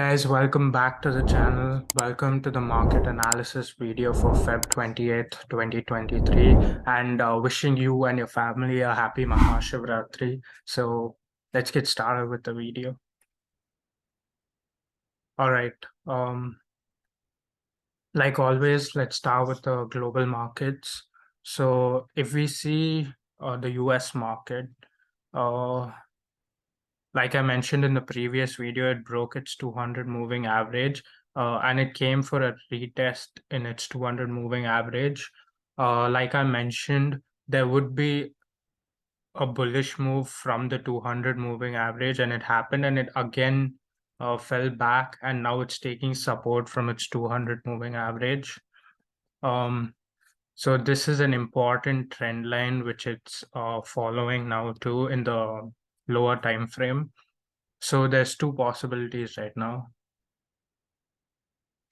Guys, welcome back to the channel. Welcome to the market analysis video for Feb 28th, 2023, and wishing you and your family a happy Mahashivratri. So let's get started with the video. All right. Like always, let's start with the global markets. So if we see the US market, like I mentioned in the previous video, it broke its 200 moving average and it came for a retest in its 200 moving average. Like I mentioned, there would be a bullish move from the 200 moving average, and it happened, and it again fell back, and now it's taking support from its 200 moving average. So this is an important trend line which it's following now too in the lower time frame. So there's two possibilities right now.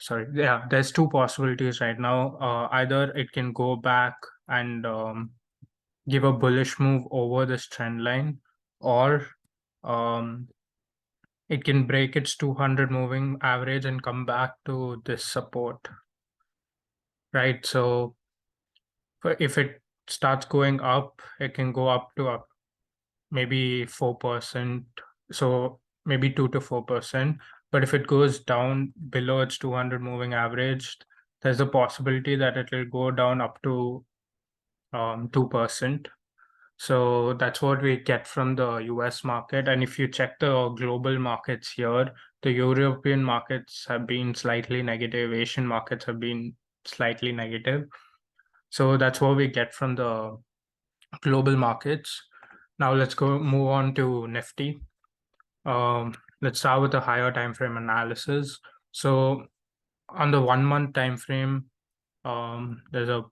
Sorry, yeah, there's two possibilities right now. Either it can go back and give a bullish move over this trend line, or um, it can break its 200 moving average and come back to this support, right? So if it starts going up, it can go up to maybe 4%. So maybe 2 to 4%. But if it goes down below its 200 moving average, there's a possibility that it will go down up to 2%. So that's what we get from the US market. And if you check the global markets here, the European markets have been slightly negative, Asian markets have been slightly negative. So that's what we get from the global markets. Now let's move on to Nifty. Let's start with the higher time frame analysis. So on the 1 month time frame, there's a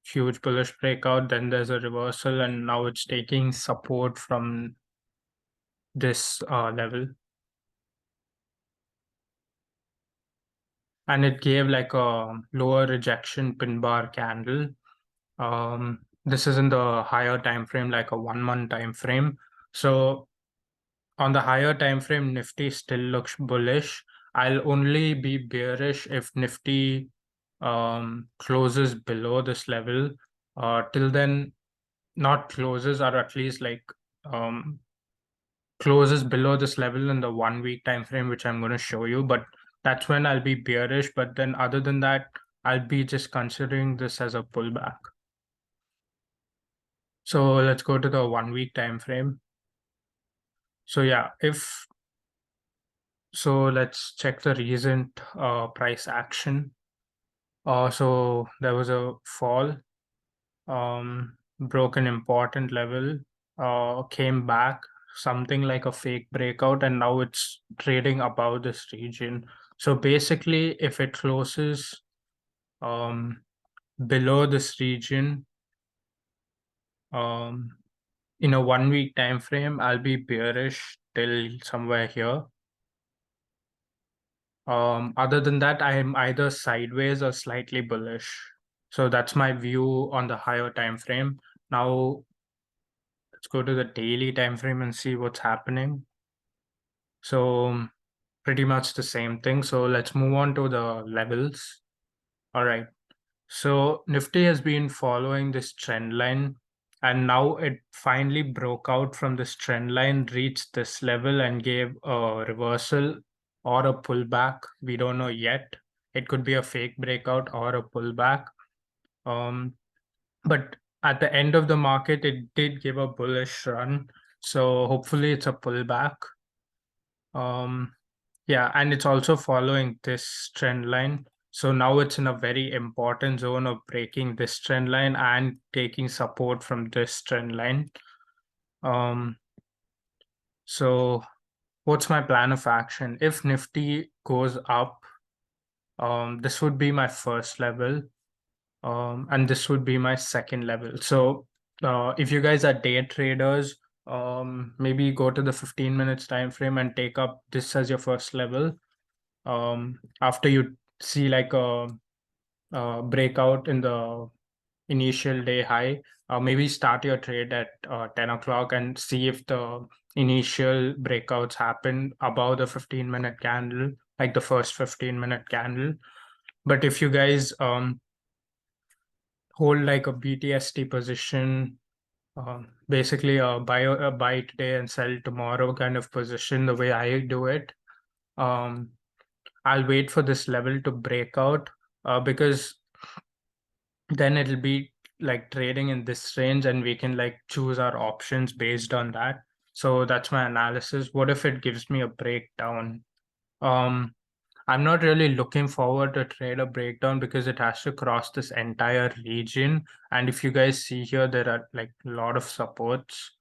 huge bullish breakout, then there's a reversal, and now it's taking support from this level. And it gave like a lower rejection pin bar candle. This is in the higher time frame, like a 1 month time frame. So on the higher time frame, Nifty still looks bullish. I'll only be bearish if Nifty closes below this level. Till then, not closes, or at least like closes below this level in the 1 week time frame, which I'm going to show you. But that's when I'll be bearish. But then other than that, I'll be just considering this as a pullback. So let's go to the 1 week time frame. So yeah, so let's check the recent price action. So there was a fall, broke an important level, came back, something like a fake breakout, and now it's trading above this region. So basically, if it closes below this region in a 1 week time frame, I'll be bearish till somewhere here. Other than that, I am either sideways or slightly bullish. So that's my view on the higher time frame. Now let's go to the daily time frame and see what's happening. So pretty much the same thing. So let's move on to the levels. All right. So Nifty has been following this trend line, and now it finally broke out from this trend line, reached this level, and gave a reversal or a pullback. We don't know yet. It could be a fake breakout or a pullback. But at the end of the market, it did give a bullish run. So hopefully it's a pullback. Yeah, and it's also following this trend line. So now it's in a very important zone of breaking this trend line and taking support from this trend line. So what's my plan of action? If Nifty goes up, this would be my first level, and this would be my second level. So if you guys are day traders, maybe go to the 15 minutes time frame and take up this as your first level. After you see like a breakout in the initial day high, maybe start your trade at 10 o'clock and see if the initial breakouts happen above the 15-minute candle. like the first 15-minute candle. But if you guys hold like a BTST position, basically buy today and sell tomorrow kind of position, the way I do it, I'll wait for this level to break out, because then it'll be like trading in this range and we can like choose our options based on that. So that's my analysis. What if it gives me a breakdown? Um, I'm not really looking forward to trade a breakdown because it has to cross this entire region. And if you guys see here, there are like a lot of supports.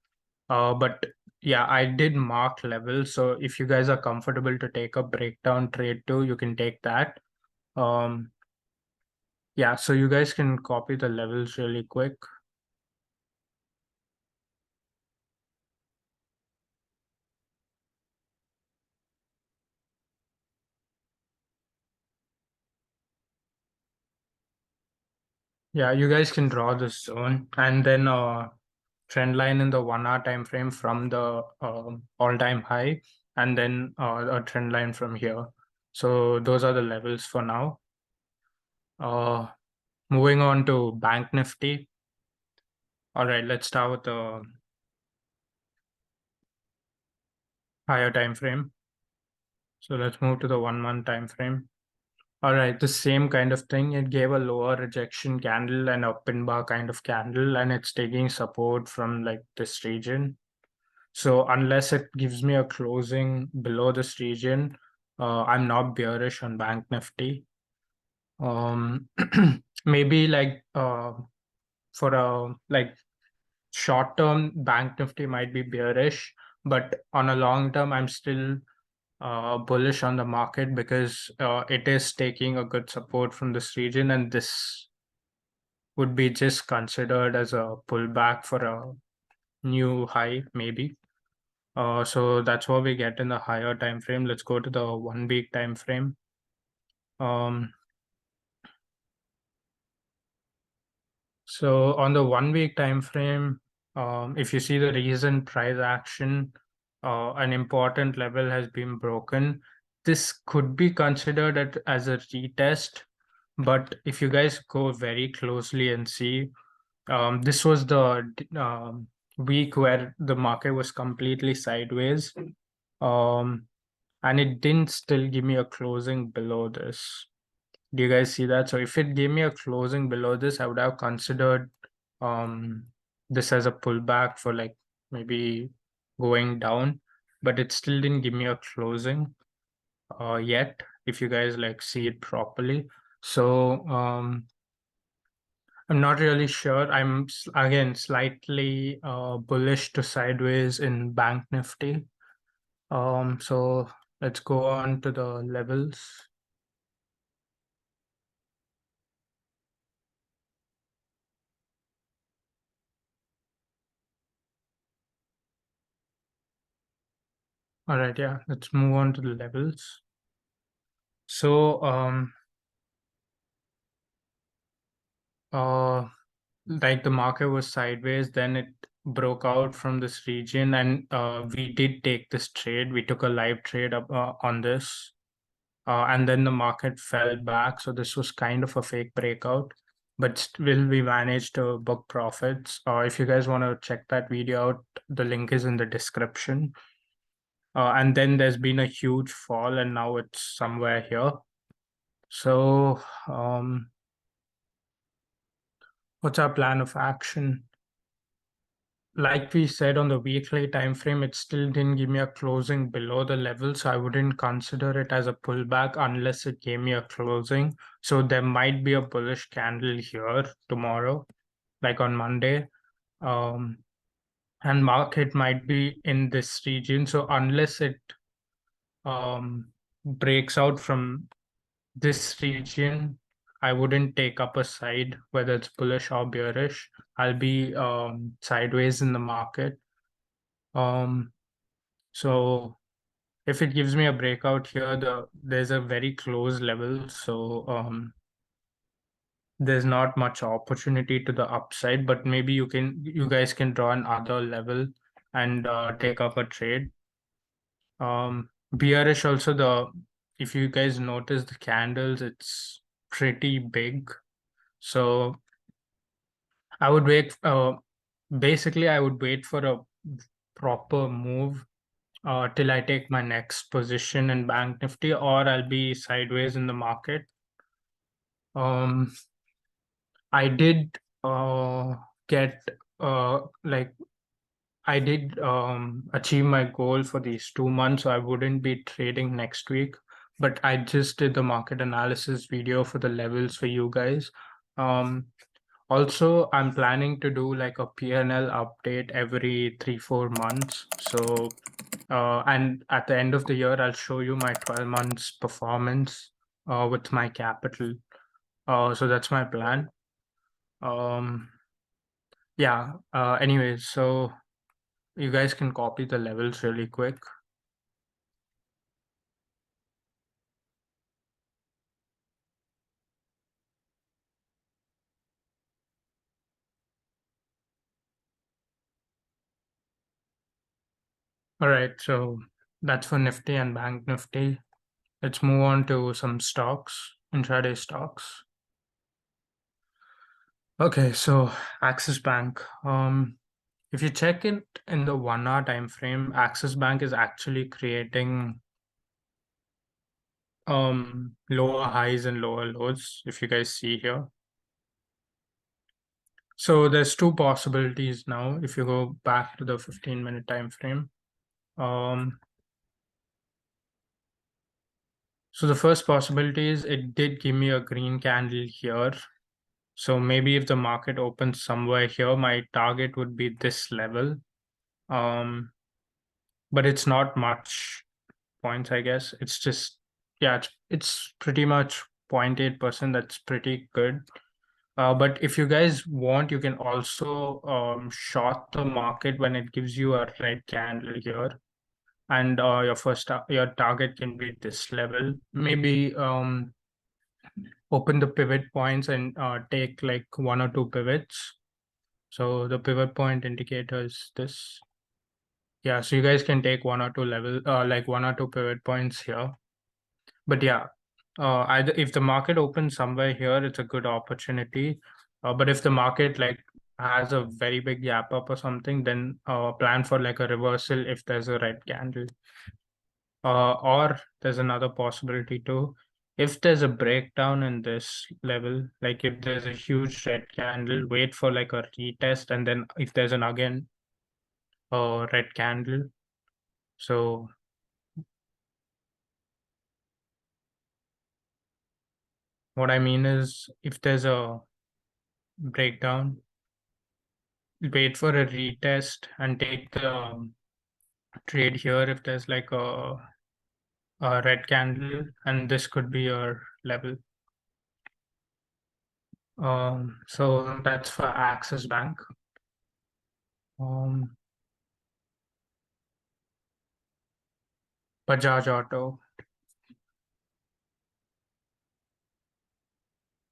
But yeah, I did mark levels. So if you guys are comfortable to take a breakdown trade too, you can take that. Um, yeah, so you guys can copy the levels really quick. Yeah, you guys can draw this zone and then trend line in the 1 hour time frame from the all-time high, and then a trend line from here. So those are the levels for now. Moving on to Bank Nifty. All right, let's start with the higher time frame. So let's move to the 1 month time frame. All right, the same kind of thing. It gave a lower rejection candle and a pin bar kind of candle, and it's taking support from like this region. So unless it gives me a closing below this region, I'm not bearish on Bank Nifty. Maybe like for a like short term, Bank Nifty might be bearish, but on a long term, I'm still bullish on the market because it is taking a good support from this region, and this would be just considered as a pullback for a new high, maybe. So that's what we get in the higher time frame. Let's go to the 1 week time frame. So on the 1 week time frame, if you see the recent price action, an important level has been broken. This could be considered as a retest, but if you guys go very closely and see, this was the week where the market was completely sideways, and it didn't still give me a closing below this. Do you guys see that? So if it gave me a closing below this, I would have considered um this as a pullback for like maybe going down, but it still didn't give me a closing yet, if you guys like see it properly. So I'm not really sure. I'm again slightly bullish to sideways in Bank Nifty. So let's go on to the levels. All right, yeah, let's move on to the levels. So like the market was sideways, then it broke out from this region, and we did take this trade. We took a live trade up on this, and then the market fell back. So this was kind of a fake breakout, but still we managed to book profits. If you guys want to check that video out, the link is in the description. And then there's been a huge fall, and now it's somewhere here. So what's our plan of action? Like we said, on the weekly time frame, it still didn't give me a closing below the level, so I wouldn't consider it as a pullback unless it gave me a closing. So there might be a bullish candle here tomorrow, like on Monday, and market might be in this region. So unless it breaks out from this region, I wouldn't take up a side, whether it's bullish or bearish. I'll be sideways in the market. So if it gives me a breakout here, there's a very close level, so there's not much opportunity to the upside, but maybe you guys can draw another level and take up a trade. Bearish also, the if you guys notice the candles, it's pretty big. So I would wait. Basically, I would wait for a proper move till I take my next position in Bank Nifty, or I'll be sideways in the market. Um, I did get like I did achieve my goal for these 2 months, so I wouldn't be trading next week. But I just did the market analysis video for the levels for you guys. Um, Also, I'm planning to do like a P&L update every 3-4 months. So, and at the end of the year, I'll show you my 12 months performance with my capital. So that's my plan. Um, yeah. Anyways, so you guys can copy the levels really quick. All right. So that's for Nifty and Bank Nifty. Let's move on to some stocks, intraday stocks. Okay, so Axis Bank. If you check it in the 1 hour time frame, Axis Bank is actually creating lower highs and lower lows, if you guys see here. So there's two possibilities now if you go back to the 15-minute time frame. So the first possibility is it did give me a green candle here. So maybe if the market opens somewhere here, my target would be this level. But it's not much points, I guess. It's just, yeah, it's pretty much 0.8%. That's pretty good. But if you guys want, you can also short the market when it gives you a red candle here. And your target can be this level. Maybe open the pivot points and take like 1 or 2 pivots. So the pivot point indicator is this. Yeah, so you guys can take 1 or 2 pivot points here. But yeah, either if the market opens somewhere here, it's a good opportunity. But if the market like has a very big gap up or something, then plan for like a reversal if there's a red candle. Or there's another possibility too. If there's a breakdown in this level, like if there's a huge red candle, wait for like a retest, and then if there's an again red candle. So what I mean is if there's a breakdown, wait for a retest and take the trade here if there's like a red candle, and this could be your level. So that's for Axis Bank. Um, Bajaj Auto.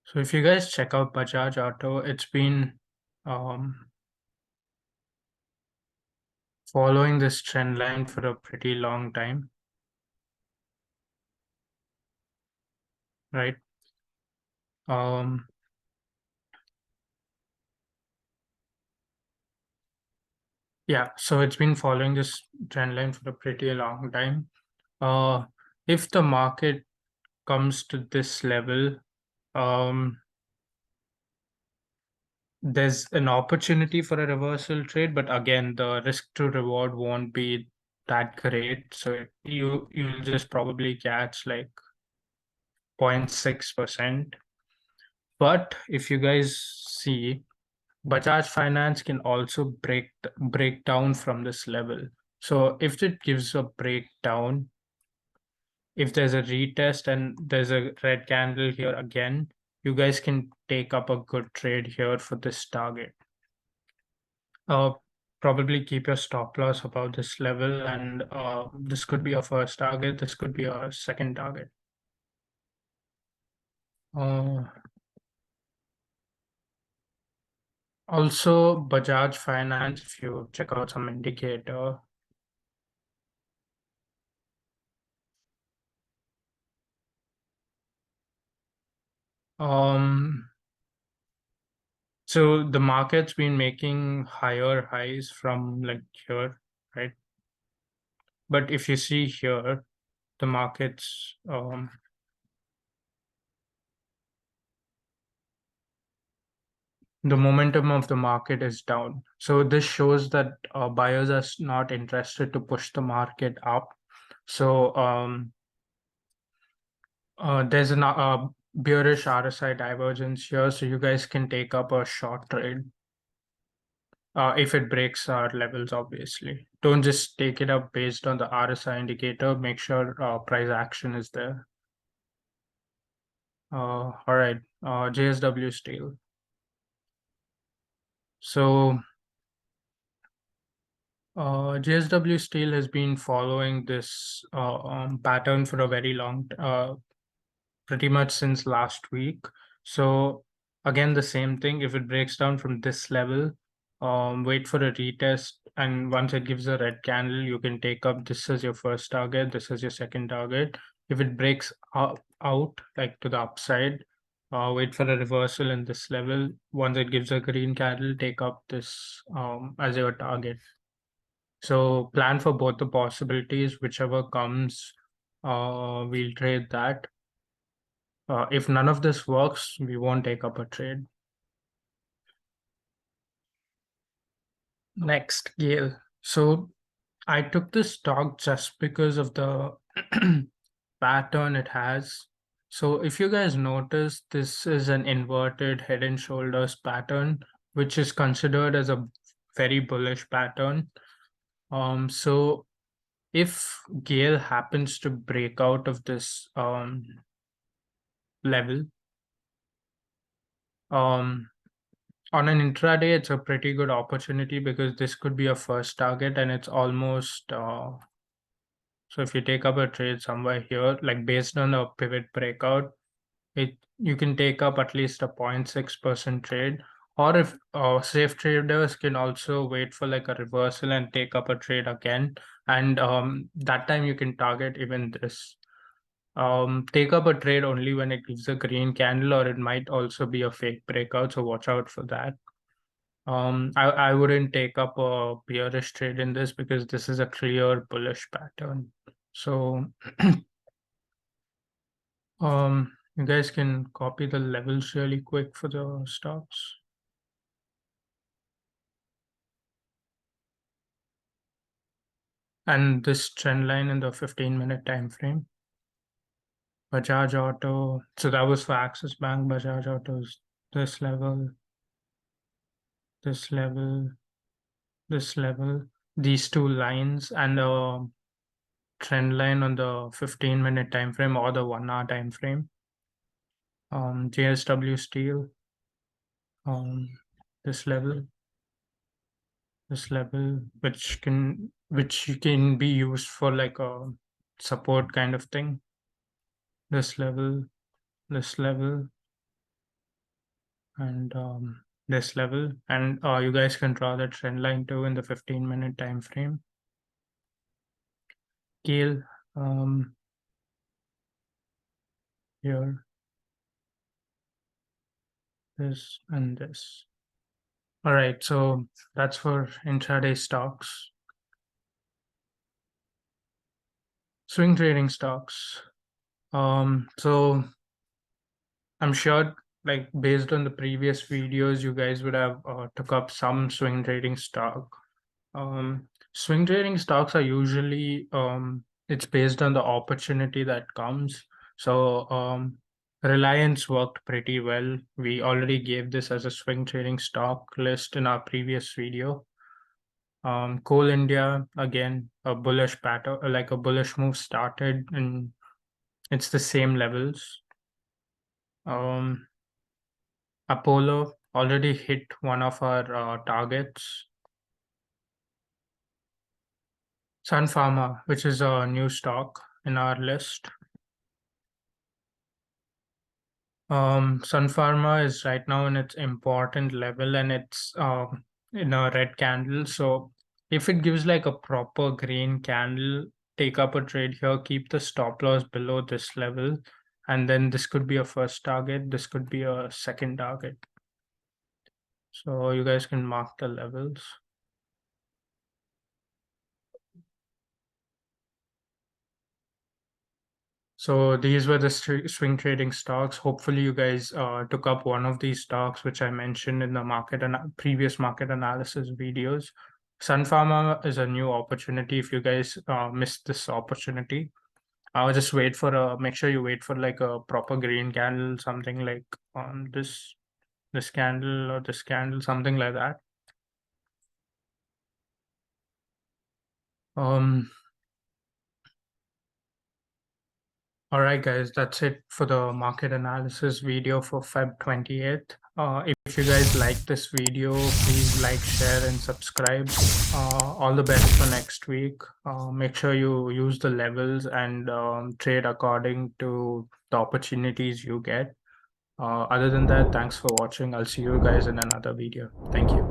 So if you guys check out Bajaj Auto, it's been following this trend line for a pretty long time, right? Yeah, so it's been following this trend line for a pretty long time. If the market comes to this level, there's an opportunity for a reversal trade, but again, the risk to reward won't be that great. So you'll just probably catch like 0.6%. But if you guys see, Bajaj Finance can also break down from this level. So if it gives a breakdown, if there's a retest and there's a red candle here again, you guys can take up a good trade here for this target. Probably keep your stop loss above this level, and this could be your first target, this could be your second target. Also, Bajaj Finance, if you check out some indicator, So the market's been making higher highs from like here, right? But if you see here, the market's the momentum of the market is down. So this shows that buyers are not interested to push the market up. So there's an bearish RSI divergence here, so you guys can take up a short trade if it breaks our levels, obviously. Don't just take it up based on the RSI indicator. Make sure price action is there. All right, JSW Steel. So JSW Steel has been following this pattern for a very long, pretty much since last week. So again, the same thing. If it breaks down from this level, wait for a retest, and once it gives a red candle, you can take up. This is your first target. This is your second target. If it breaks out like to the upside, wait for a reversal in this level. Once it gives a green candle, take up this as your target. So plan for both the possibilities, whichever comes, we'll trade that. If none of this works, we won't take up a trade. Next, Gale. So I took this stock just because of the pattern it has. So if you guys notice, this is an inverted head and shoulders pattern, which is considered as a very bullish pattern. So if Gale happens to break out of this level, on an intraday, it's a pretty good opportunity because this could be a first target and it's almost so if you take up a trade somewhere here, like based on a pivot breakout, you can take up at least a 0.6% trade. Or if safe traders can also wait for like a reversal and take up a trade again, and that time you can target even this. Take up a trade only when it gives a green candle, or it might also be a fake breakout, so watch out for that. I wouldn't take up a bearish trade in this because this is a clear bullish pattern. So you guys can copy the levels really quick for the stocks. And this trend line in the 15-minute time frame. Bajaj Auto. So that was for Axis Bank. Bajaj Auto's this level, this level, this level. These two lines and a trend line on the 15-minute time frame or the 1 hour time frame. JSW Steel, this level, which can be used for like a support kind of thing. This level, and this level, and you guys can draw the trend line too in the 15-minute time frame. Scale here, this and this. All right, so that's for intraday stocks. Swing trading stocks. So I'm sure, like based on the previous videos, you guys would have took up some swing trading stock. Swing trading stocks are usually it's based on the opportunity that comes. So Reliance worked pretty well. We already gave this as a swing trading stock list in our previous video. Coal India, again, a bullish pattern, like a bullish move started, and it's the same levels. Apollo already hit one of our targets. Sun Pharma, which is a new stock in our list. Sun Pharma is right now in its important level and it's in a red candle. So if it gives like a proper green candle, take up a trade here, keep the stop loss below this level, And then this could be a first target, this could be a second target. So you guys can mark the levels. So these were the swing trading stocks. Hopefully you guys took up one of these stocks, which I mentioned in the previous market analysis videos. Sun Pharma is a new opportunity. If you guys missed this opportunity, I'll just make sure you wait for like a proper green candle, something like on this candle or this candle, something like that. All right, guys, that's it for the market analysis video for Feb 28th. If you guys like this video, please like, share, and subscribe. All the best for next week. Make sure you use the levels and trade according to the opportunities you get. Other than that, thanks for watching. I'll see you guys in another video. Thank you.